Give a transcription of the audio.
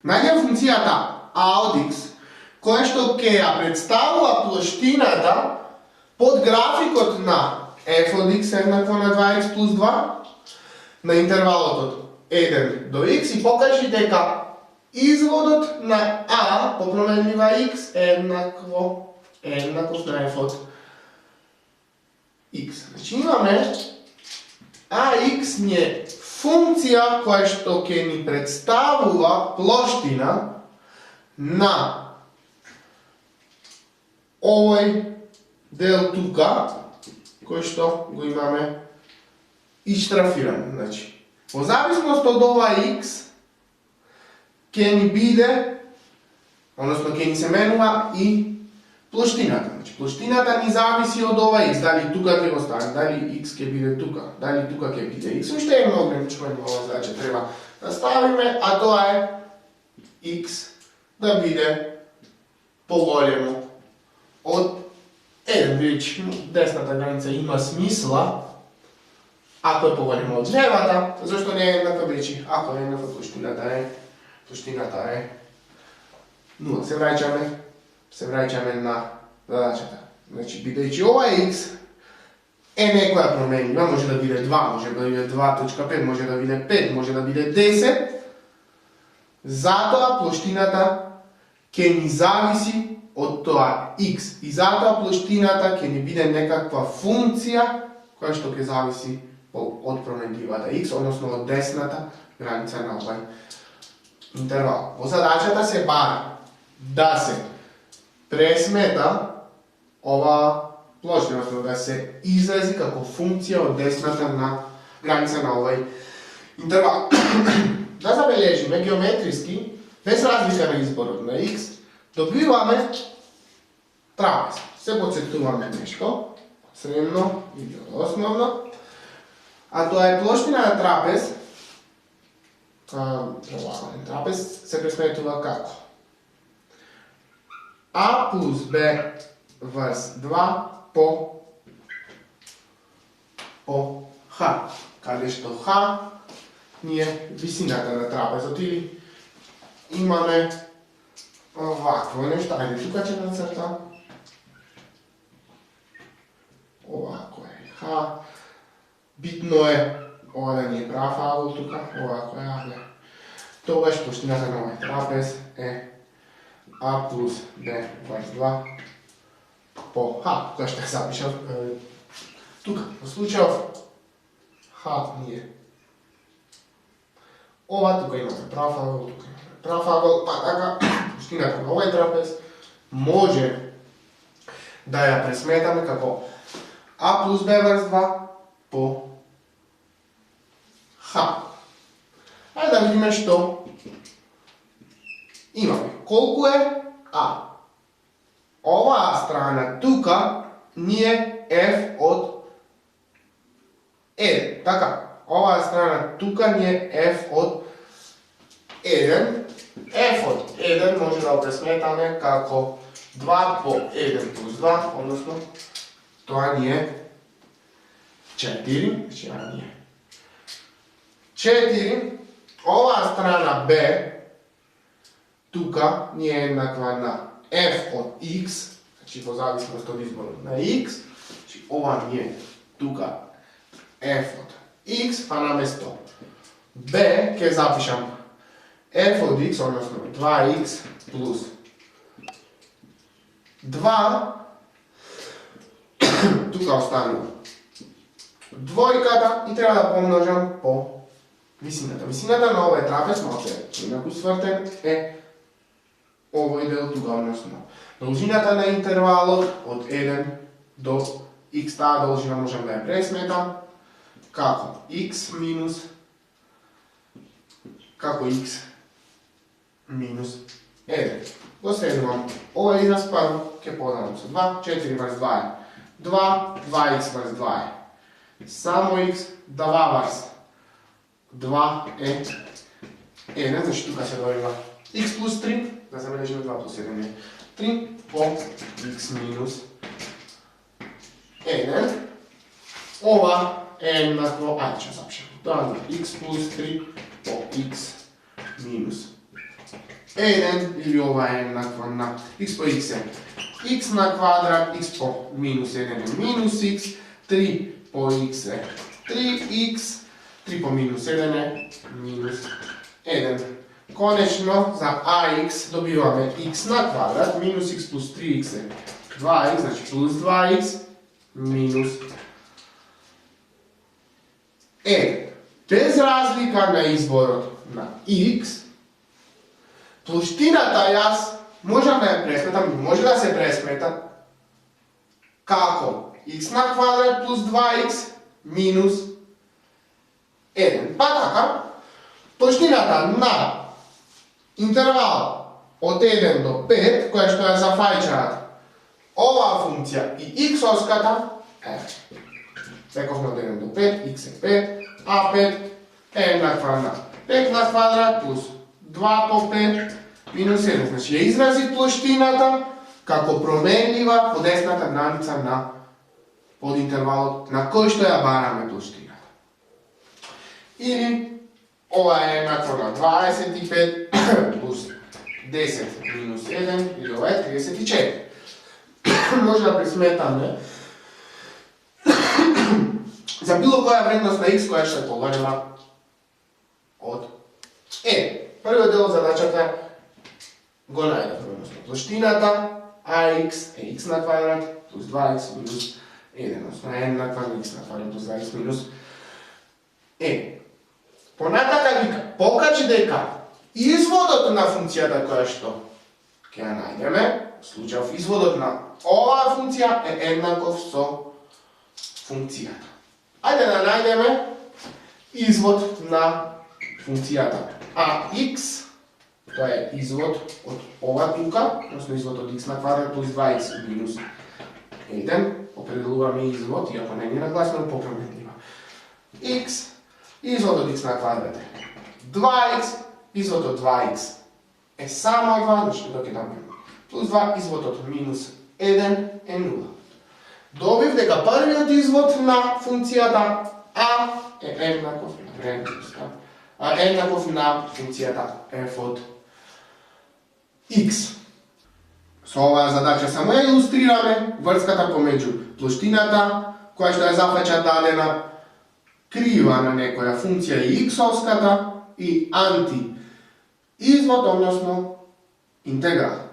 Најдем функцијата a од x, која што ќе ја представува плоштината под графикот на f од x еднакво на 2x плюс 2 на интервалот од 1 до x и покажи дека изводот на a по променлива x еднакво на f од x. Значи имаме ax ни е функција која што ќе ни представува плоштина на овој дел тука, кој што го имаме иштрафиран. Значи, во зависност од ова x, ќе ни биде, односно ќе ни се менува и плоштината. Значи, плоштината ни зависи од ова x, дали тука ќе го ставим, дали x ќе биде тука, дали тука ќе биде x. Уште едно ограничување ова задача треба да ставиме, а тоа е x да биде поголемо од 1, бидејќи десната граница има смисла ако е поголемо од левата, зашто не е еднаква, бидејќи ако е еднаква плоштината е 0. Се враќаме на задачата. Значи, бидејќи ова x е некоја променлива, може да биде 2, може да биде 2.5, може да биде 5, може да биде 10, затоа плоштината ќе ни зависи од тоа x и затоа плоштината ќе ни биде некаква функција која што ќе зависи од променливата x, односно од десната граница на овој интервал. Во задачата се бара да се пресмета ова плоштина, да се изрази како функција од десната на граница на овој интервал. Да забележиме геометриски, без разлика на изборот на x, добиваме трапез. Се подсетуваме нешто, средно или основно, а тоа е плоштина на трапез. Трапез се пресметува како a плюс b врз 2 по h, каде што h ни е висината на трапезот, или имаме овакво нешто. Ајде, тука ќе нацртам. Овако е h. Битно е ова да ни е прав ъгол тука, овако е ъгол. Тогаш плоштината на овој трапез е a плюс b врз 2 по h. Кога ще запишам тука. Во случајов h ни е ова, тука имаме прав ъгол, тука имаме прав ъгол, па така плоштината на овој трапез може да ја пресметаме како a плюс b врз 2 по h. Ајде да видиме што имаме. Колку е a? Оваа страна тука ни е f од 1. Така, оваа страна тука ни е f од 1. f од 1 може да го пресметаме како 2 по 1 плюс 2, односно тоа ни е 4. Значи, ни е 4. Оваа страна b тука ни е еднаква на f од x, значи во зависност од изборот на x, значи ова ни е тука f од x, па наместо b ќе запишам f од x, односно 2x плюс 2, тука останува двојката и треба да помножам по висината. Висината на овој трапез, малце инаку свртен, е овој дел тука, односно должината на интервалот од 1 до x. Таа должина можам да ја пресметам како x минус 1. Го следувам овој израз паро, ќе поделам со 2, 4 врз 2 е 2, 2x врз 2 е само x, 2 врз 2 е 1, значи тука се добива x плюс 3, да забележиме 2 плюс 1 е 3 по x минус 1. Ова е еднакво, ајде ќе запишам, тоа е x плюс 3 по x минус 1 ili ova je jednaka na x po x je x na kvadrat, x po minus 1 je minus x, 3 po x je 3x, 3 po minus 1 je minus 1. Konečno za ax dobivamo x na kvadrat, minus x plus 3x je 2x, znači plus 2x, minus 1. Bez razlika na izboru na x, ploština ta jaz može da se presmeta kako x na kvadrat plus 2x minus 1. Pa taka, ploština ta na interval od 1 do 5, koja što je za fajčarat, ova funkcija i x oskata, rekovno od 1 do 5, x je 5, a 5, n na kvadrat, 5 na kvadrat plus 2 po 5 minus 1. Znači je izrazit ploštinata kako promenljiva podesnata granica na podintervalu na koji što je barame ploštinata. Ili ova je jednako na 25 plus 10 minus 1 ili ova je 34. Možda presmetam, ne? Za bilo koja vrednost na x koja što je povarila od e. Prvo delo zadačaka go najdemo, odnosno ploštinata ax je x na kvadrat plus 2x minus 1, odnosno n na kvadrat x na kvadrat plus 2x minus e. Понатака вика, покажи дека изводот на функцијата која што ќе ја најдеме, случајов изводот на оваа функција е еднаков со функцијата. Ајде да најдеме извод на функцијата ax, тоа е извод од ова тука, односно извод од x на квадрат плюс 2x минус 1, определуваме извод, иако не е нагласно, поправетлива. x, извод од x на квадрат е 2x, извод од 2x е само 2, значи док е там плюс 2, извод од минус 1 е 0. Добив дека првиот извод на функцијата a е еднаков на функцијата f од x. Со оваа задача само ја илустрираме врската помеѓу плоштината, која што ја зафаќа дадена крива на некоја функција и x-овската и анти извод, односно интеграл.